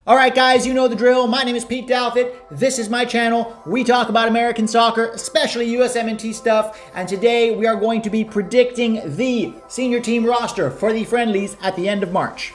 Alright guys, you know the drill. My name is Pete Dalfit. This is my channel. We talk about American soccer, especially USMNT stuff. And today we are going to be predicting the senior team roster for the friendlies at the end of March.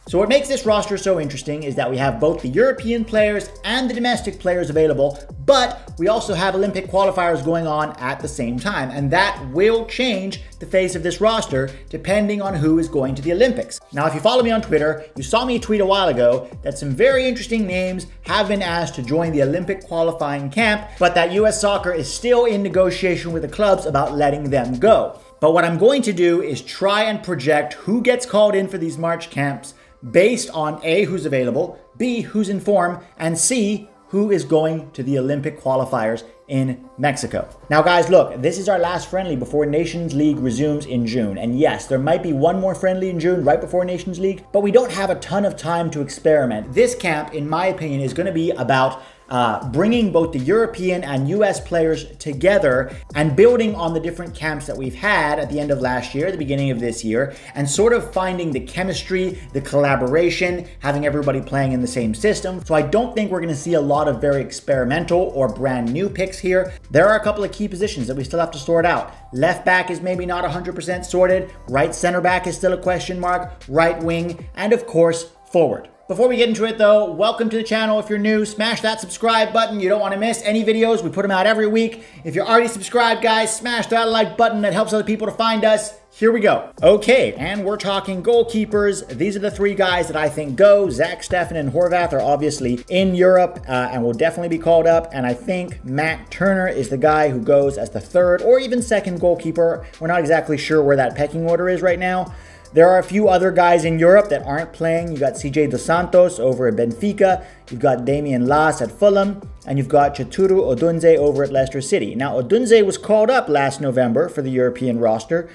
So what makes this roster so interesting is that we have both the European players and the domestic players available, but we also have Olympic qualifiers going on at the same time, and that will change the face of this roster depending on who is going to the Olympics. Now, if you follow me on Twitter, you saw me tweet a while ago that some very interesting names have been asked to join the Olympic qualifying camp, but that US Soccer is still in negotiation with the clubs about letting them go. But what I'm going to do is try and project who gets called in for these March camps based on A, who's available, B, who's in form, and C, who is going to the Olympic qualifiers in Mexico. Now guys, look, this is our last friendly before Nations League resumes in June. And yes, there might be one more friendly in June right before Nations League, but we don't have a ton of time to experiment. This camp, in my opinion, is going to be about bringing both the European and US players together and building on the different camps that we've had at the end of last year, the beginning of this year, and sort of finding the chemistry, the collaboration, having everybody playing in the same system. So I don't think we're going to see a lot of very experimental or brand new picks here. There are a couple of key positions that we still have to sort out. Left back is maybe not 100% sorted. Right center back is still a question mark. Right wing, and of course, forward. Before we get into it though, welcome to the channel. If you're new, smash that subscribe button. You don't want to miss any videos. We put them out every week. If you're already subscribed, guys, smash that like button. That helps other people to find us. Here we go. Okay, and we're talking goalkeepers. These are the three guys that I think go. Zack, Steffen, and Horvath are obviously in Europe and will definitely be called up. And I think Matt Turner is the guy who goes as the third or even second goalkeeper. We're not exactly sure where that pecking order is right now. There are a few other guys in Europe that aren't playing. You got CJ Dos Santos over at Benfica. You've got Damian Las at Fulham. And you've got Chituru Odunze over at Leicester City. Now, Odunze was called up last November for the European roster,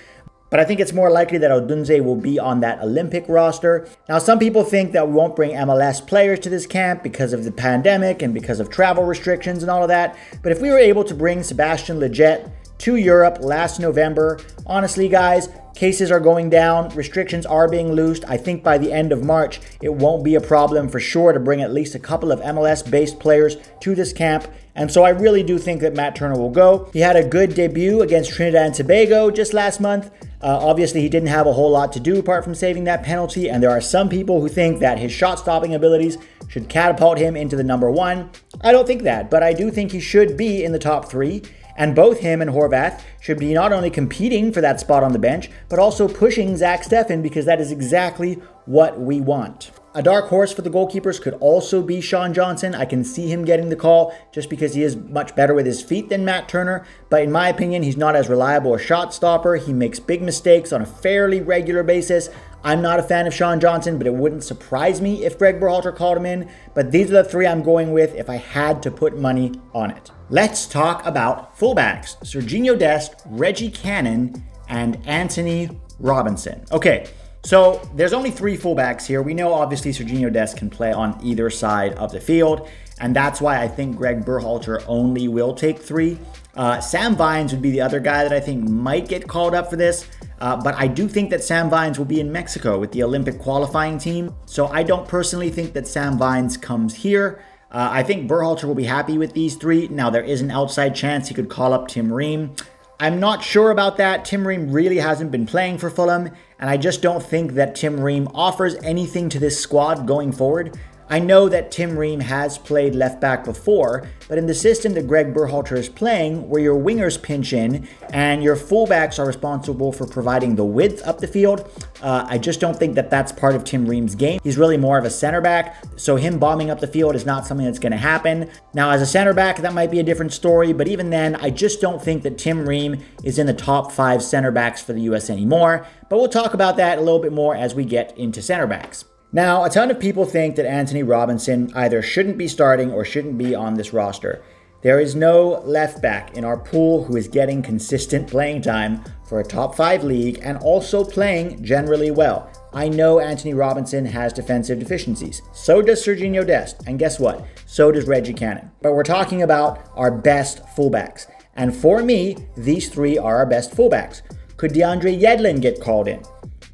but I think it's more likely that Odunze will be on that Olympic roster. Now, some people think that we won't bring MLS players to this camp because of the pandemic and because of travel restrictions and all of that. But if we were able to bring Sebastian Lletget to Europe last November, honestly, guys, cases are going down, restrictions are being loosed. I think by the end of March, it won't be a problem for sure to bring at least a couple of MLS-based players to this camp. And so I really do think that Matt Turner will go. He had a good debut against Trinidad and Tobago just last month. Obviously, he didn't have a whole lot to do apart from saving that penalty. And there are some people who think that his shot-stopping abilities should catapult him into the #1. I don't think that, but I do think he should be in the top 3. And both him and Horvath should be not only competing for that spot on the bench, but also pushing Zack Steffen, because that is exactly what we want. A dark horse for the goalkeepers could also be Sean Johnson. I can see him getting the call just because he is much better with his feet than Matt Turner. But in my opinion, he's not as reliable a shot stopper. He makes big mistakes on a fairly regular basis. I'm not a fan of Sean Johnson, but it wouldn't surprise me if Gregg Berhalter called him in. But these are the three I'm going with if I had to put money on it. Let's talk about fullbacks. Sergino Dest, Reggie Cannon, and Antonee Robinson. Okay, so there's only 3 fullbacks here. We know obviously Sergino Dest can play on either side of the field, and that's why I think Gregg Berhalter only will take 3. Sam Vines would be the other guy that I think might get called up for this. But I do think that Sam Vines will be in Mexico with the Olympic qualifying team. So I don't personally think that Sam Vines comes here. I think Berhalter will be happy with these 3. Now, there is an outside chance he could call up Tim Ream. I'm not sure about that. Tim Ream really hasn't been playing for Fulham, and I just don't think that Tim Ream offers anything to this squad going forward. I know that Tim Ream has played left back before, but in the system that Gregg Berhalter is playing, where your wingers pinch in and your fullbacks are responsible for providing the width up the field, I just don't think that that's part of Tim Ream's game. He's really more of a center back, so him bombing up the field is not something that's going to happen. Now, as a center back, that might be a different story, but even then, I just don't think that Tim Ream is in the top 5 center backs for the US anymore. But we'll talk about that a little bit more as we get into center backs. Now, a ton of people think that Antonee Robinson either shouldn't be starting or shouldn't be on this roster. There is no left back in our pool who is getting consistent playing time for a top 5 league and also playing generally well. I know Antonee Robinson has defensive deficiencies. So does Sergino Dest. And guess what? So does Reggie Cannon. But we're talking about our best fullbacks. And for me, these 3 are our best fullbacks. Could DeAndre Yedlin get called in?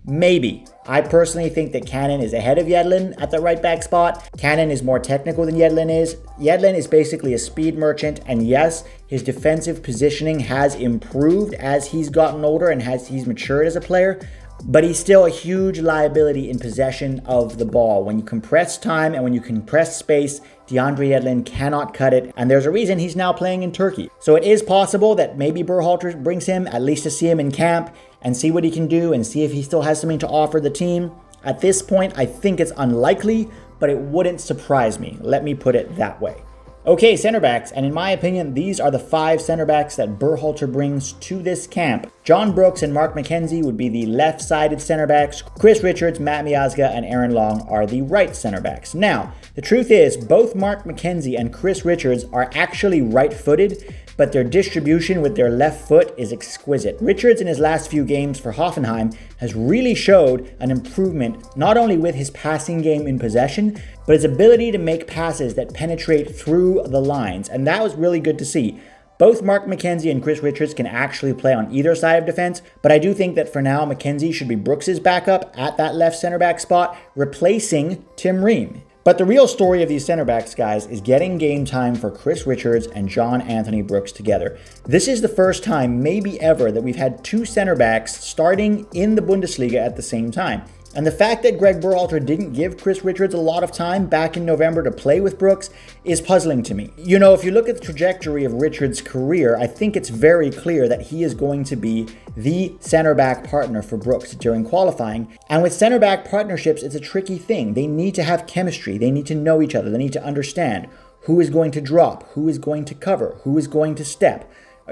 Maybe. I personally think that Cannon is ahead of Yedlin at the right back spot. Cannon is more technical than Yedlin is. Yedlin is basically a speed merchant, and yes, his defensive positioning has improved as he's gotten older and he's matured as a player, but he's still a huge liability in possession of the ball. When you compress time and when you compress space, DeAndre Yedlin cannot cut it, and there's a reason he's now playing in Turkey. So it is possible that maybe Berhalter brings him, at least to see him in camp, and see what he can do and see if he still has something to offer the team. At this point, I think it's unlikely, but it wouldn't surprise me. Let me put it that way. Okay, center backs, and in my opinion, these are the 5 center backs that Berhalter brings to this camp. John Brooks and Mark McKenzie would be the left-sided center backs. Chris Richards, Matt Miazga, and Aaron Long are the right center backs. Now, the truth is, both Mark McKenzie and Chris Richards are actually right-footed, but their distribution with their left foot is exquisite. Richards in his last few games for Hoffenheim has really showed an improvement, not only with his passing game in possession, but his ability to make passes that penetrate through the lines, and that was really good to see. Both Mark McKenzie and Chris Richards can actually play on either side of defense, but I do think that for now, McKenzie should be Brooks' backup at that left center back spot, replacing Tim Ream. But the real story of these center backs, guys, is getting game time for Chris Richards and John Anthony Brooks together. This is the first time, maybe ever, that we've had 2 center backs starting in the Bundesliga at the same time. And the fact that Gregg Berhalter didn't give Chris Richards a lot of time back in November to play with Brooks is puzzling to me. You know, if you look at the trajectory of Richards' career, I think it's very clear that he is going to be the center back partner for Brooks during qualifying. And with center back partnerships, it's a tricky thing. They need to have chemistry. They need to know each other. They need to understand who is going to drop, who is going to cover, who is going to step.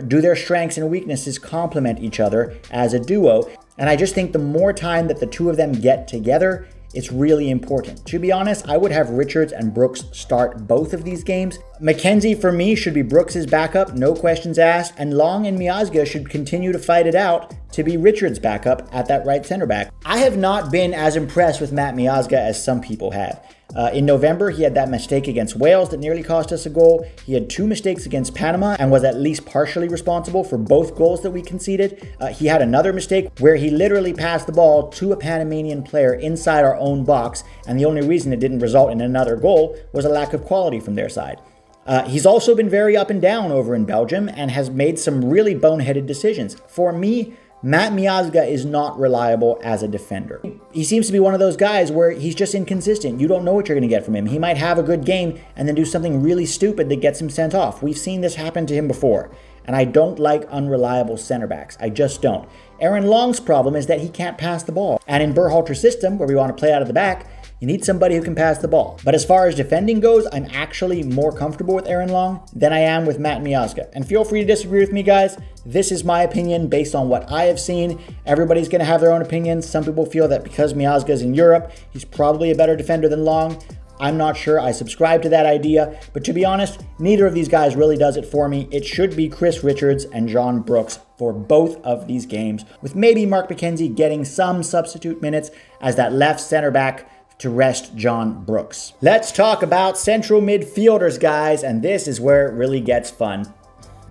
Do their strengths and weaknesses complement each other as a duo? And I just think the more time that the two of them get together, it's really important. To be honest, I would have Richards and Brooks start both of these games. McKenzie, for me, should be Brooks' backup, no questions asked, and Long and Miazga should continue to fight it out to be Richards' backup at that right center back. I have not been as impressed with Matt Miazga as some people have. In November, he had that mistake against Wales that nearly cost us a goal. He had 2 mistakes against Panama and was at least partially responsible for both goals that we conceded. He had another mistake where he literally passed the ball to a Panamanian player inside our own box, and the only reason it didn't result in another goal was a lack of quality from their side. He's also been very up and down over in Belgium and has made some really boneheaded decisions. For me, Matt Miazga is not reliable as a defender. He seems to be one of those guys where he's just inconsistent. You don't know what you're going to get from him. He might have a good game and then do something really stupid that gets him sent off. We've seen this happen to him before, and I don't like unreliable center backs. I just don't. Aaron Long's problem is that he can't pass the ball. And in Berhalter's system, where we want to play out of the back, you need somebody who can pass the ball. But as far as defending goes, I'm actually more comfortable with Aaron Long than I am with Matt Miazga. And feel free to disagree with me, guys. This is my opinion based on what I have seen. Everybody's going to have their own opinions. Some people feel that because Miazga is in Europe, he's probably a better defender than Long. I'm not sure. I subscribe to that idea. But to be honest, neither of these guys really does it for me. It should be Chris Richards and John Brooks for both of these games, with maybe Mark McKenzie getting some substitute minutes as that left center back to rest John Brooks. Let's talk about central midfielders, guys, and this is where it really gets fun.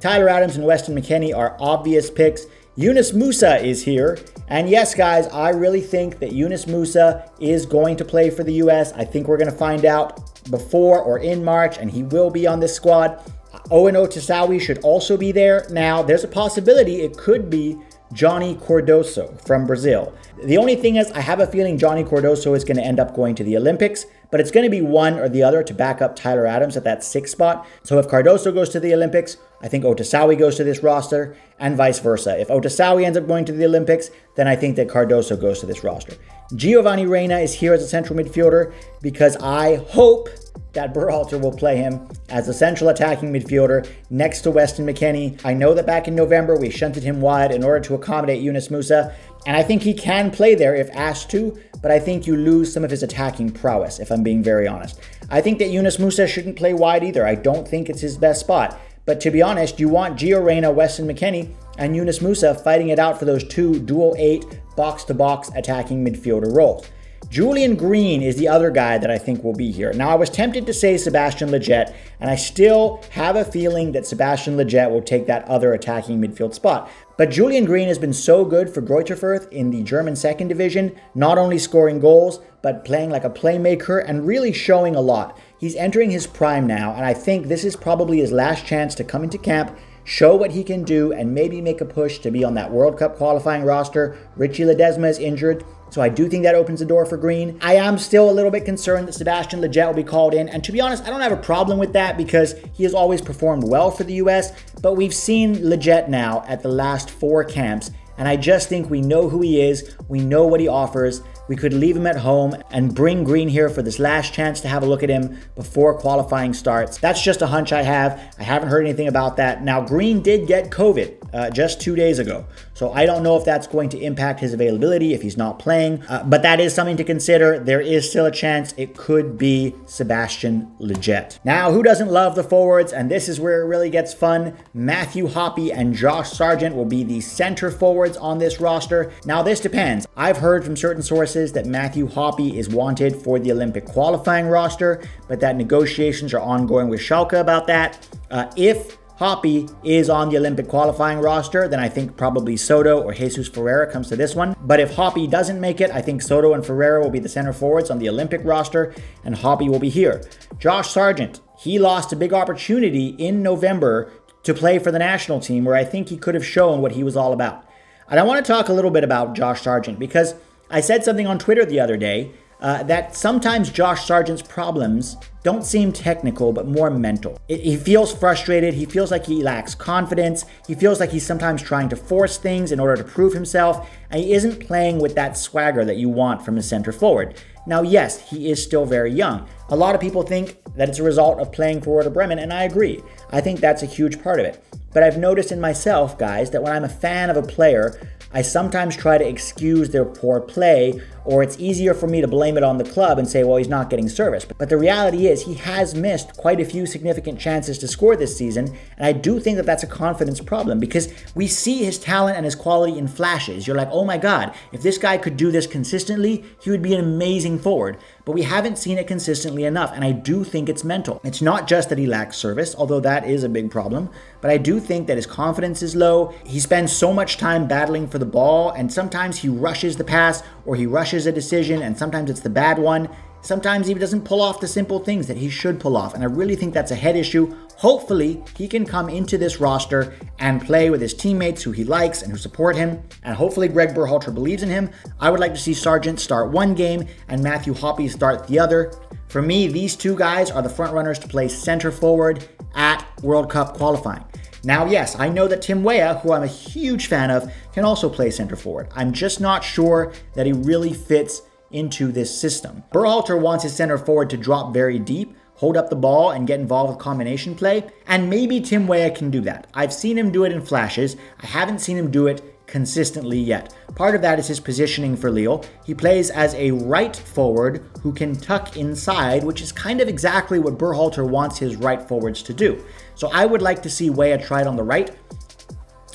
Tyler Adams and Weston McKennie are obvious picks. Yunus Musah is here, and yes, guys, I really think that Yunus Musah is going to play for the US. I think we're going to find out before or in March, and he will be on this squad. Owen Otasowie should also be there. Now, there's a possibility it could be Johnny Cardoso from Brazil. The only thing is, I have a feeling Johnny Cardoso is going to end up going to the Olympics, but it's going to be one or the other to back up Tyler Adams at that 6th spot. So if Cardoso goes to the Olympics, I think Otasowie goes to this roster, and vice versa. If Otasowie ends up going to the Olympics, then I think that Cardoso goes to this roster. Giovanni Reyna is here as a central midfielder because I hope that Berhalter will play him as a central attacking midfielder next to Weston McKennie. I know that back in November we shunted him wide in order to accommodate Yunus Musah, and I think he can play there if asked to, but I think you lose some of his attacking prowess, if I'm being very honest. I think that Yunus Musah shouldn't play wide either. I don't think it's his best spot. But to be honest, you want Gio Reyna, Weston McKennie, and Yunus Musah fighting it out for those 2 dual 8 box-to-box attacking midfielder roles. Julian Green is the other guy that I think will be here. Now, I was tempted to say Sebastian Lletget, and I still have a feeling that Sebastian Lletget will take that other attacking midfield spot. But Julian Green has been so good for Greuther Fürth in the German second division, not only scoring goals, but playing like a playmaker and really showing a lot. He's entering his prime now, and I think this is probably his last chance to come into camp, show what he can do, and maybe make a push to be on that World Cup qualifying roster. Richie Ledesma is injured, so I do think that opens the door for Green. I am still a little bit concerned that Sebastian Lletget will be called in, and to be honest, I don't have a problem with that because he has always performed well for the US, but we've seen Lletget now at the last 4 camps, and I just think we know who he is, we know what he offers. We could leave him at home and bring Green here for this last chance to have a look at him before qualifying starts. That's just a hunch I have. I haven't heard anything about that. Now, Green did get COVID just 2 days ago, so I don't know if that's going to impact his availability if he's not playing, but that is something to consider. There is still a chance it could be Sebastian Lletget. Now, who doesn't love the forwards? And this is where it really gets fun. Matthew Hoppe and Josh Sargent will be the center forwards on this roster. Now, this depends. I've heard from certain sources that Matthew Hoppe is wanted for the Olympic qualifying roster, but that negotiations are ongoing with Schalke about that. If Hoppe is on the Olympic qualifying roster, then I think probably Soto or Jesus Ferreira comes to this one. But if Hoppe doesn't make it, I think Soto and Ferreira will be the center forwards on the Olympic roster, and Hoppe will be here. Josh Sargent, he lost a big opportunity in November to play for the national team where I think he could have shown what he was all about. And I want to talk a little bit about Josh Sargent because I said something on Twitter the other day that sometimes Josh Sargent's problems don't seem technical, but more mental. He feels frustrated. He feels like he lacks confidence. He feels like he's sometimes trying to force things in order to prove himself, and he isn't playing with that swagger that you want from a center forward. Now, yes, he is still very young. A lot of people think that it's a result of playing for Werder Bremen, and I agree. I think that's a huge part of it. But I've noticed in myself, guys, that when I'm a fan of a player, I sometimes try to excuse their poor play, or it's easier for me to blame it on the club and say, well, he's not getting service. But the reality is he has missed quite a few significant chances to score this season, and I do think that that's a confidence problem because we see his talent and his quality in flashes. You're like, oh my God, if this guy could do this consistently, he would be an amazing forward. But we haven't seen it consistently enough, and I do think it's mental. It's not just that he lacks service, although that is a big problem, but I do think that his confidence is low. He spends so much time battling for the ball, and sometimes he rushes the pass or he rushes a decision, and sometimes it's the bad one. Sometimes he doesn't pull off the simple things that he should pull off, and I really think that's a head issue. Hopefully, he can come into this roster and play with his teammates who he likes and who support him, and hopefully Gregg Berhalter believes in him. I would like to see Sargent start one game and Matthew Hoppe start the other. For me, these two guys are the front runners to play center forward at World Cup qualifying. Now, yes, I know that Tim Weah, who I'm a huge fan of, can also play center forward. I'm just not sure that he really fits into this system. Berhalter wants his center forward to drop very deep, hold up the ball, and get involved with combination play, and maybe Tim Weah can do that. I've seen him do it in flashes. I haven't seen him do it consistently yet. Part of that is his positioning for Lille. He plays as a right forward who can tuck inside, which is kind of exactly what Berhalter wants his right forwards to do. So I would like to see Weah try it on the right,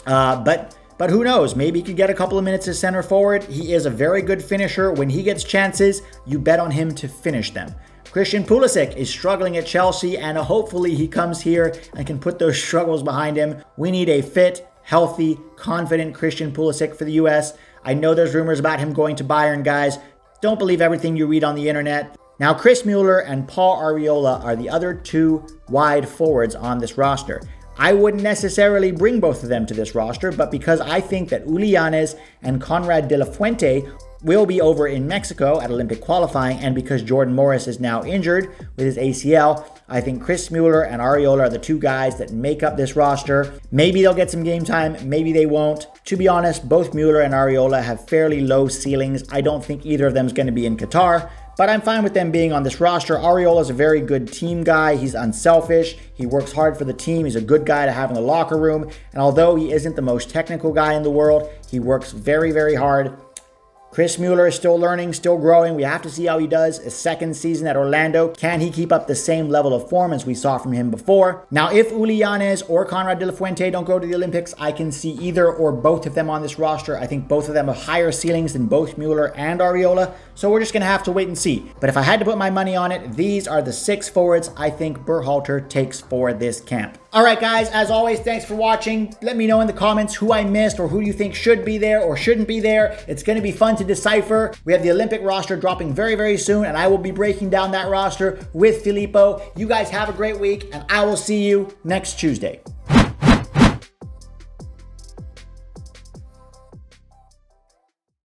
but who knows? Maybe he could get a couple of minutes as center forward. He is a very good finisher. When he gets chances, you bet on him to finish them. Christian Pulisic is struggling at Chelsea, and hopefully he comes here and can put those struggles behind him. We need a fit, healthy, confident Christian Pulisic for the US. I know there's rumors about him going to Bayern, guys. Don't believe everything you read on the internet. Now, Chris Mueller and Paul Arriola are the other two wide forwards on this roster. I wouldn't necessarily bring both of them to this roster, but because I think that Uli Yanez and Conrad de la Fuente will be over in Mexico at Olympic qualifying, and because Jordan Morris is now injured with his ACL, I think Chris Mueller and Arriola are the two guys that make up this roster. Maybe they'll get some game time, maybe they won't. To be honest, both Mueller and Arriola have fairly low ceilings. I don't think either of them is going to be in Qatar, but I'm fine with them being on this roster. Arriola is a very good team guy. He's unselfish. He works hard for the team. He's a good guy to have in the locker room. And although he isn't the most technical guy in the world, he works very, very hard. Chris Mueller is still learning, still growing. We have to see how he does his second season at Orlando. Can he keep up the same level of form as we saw from him before? Now, if Uli Yanez or Conrad de la Fuente don't go to the Olympics, I can see either or both of them on this roster. I think both of them have higher ceilings than both Mueller and Arriola, so we're just going to have to wait and see. But if I had to put my money on it, these are the 6 forwards I think Berhalter takes for this camp. All right, guys, as always, thanks for watching. Let me know in the comments who I missed or who you think should be there or shouldn't be there. It's going to be fun to decipher. We have the Olympic roster dropping very, very soon, and I will be breaking down that roster with Filippo. You guys have a great week, and I will see you next Tuesday.